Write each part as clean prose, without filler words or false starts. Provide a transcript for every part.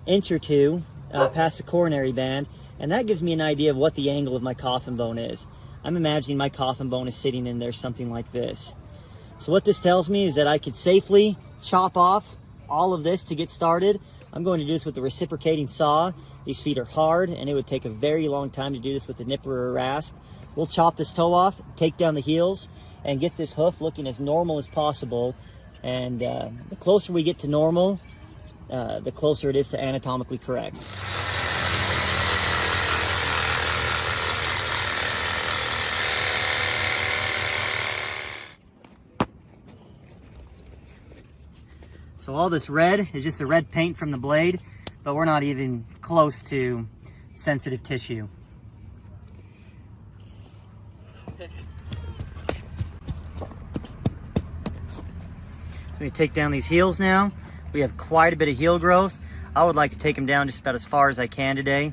inch or two past the coronary band, and that gives me an idea of what the angle of my coffin bone is. I'm imagining my coffin bone is sitting in there something like this. So what this tells me is that I could safely chop off all of this to get started. I'm going to do this with the reciprocating saw. These feet are hard, and it would take a very long time to do this with the nipper or a rasp. We'll chop this toe off, take down the heels, and get this hoof looking as normal as possible. And the closer we get to normal, the closer it is to anatomically correct. So all this red is just the red paint from the blade, but we're not even close to sensitive tissue. So we take down these heels now. We have quite a bit of heel growth. I would like to take them down just about as far as I can today,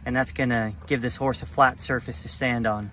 and that's gonna give this horse a flat surface to stand on.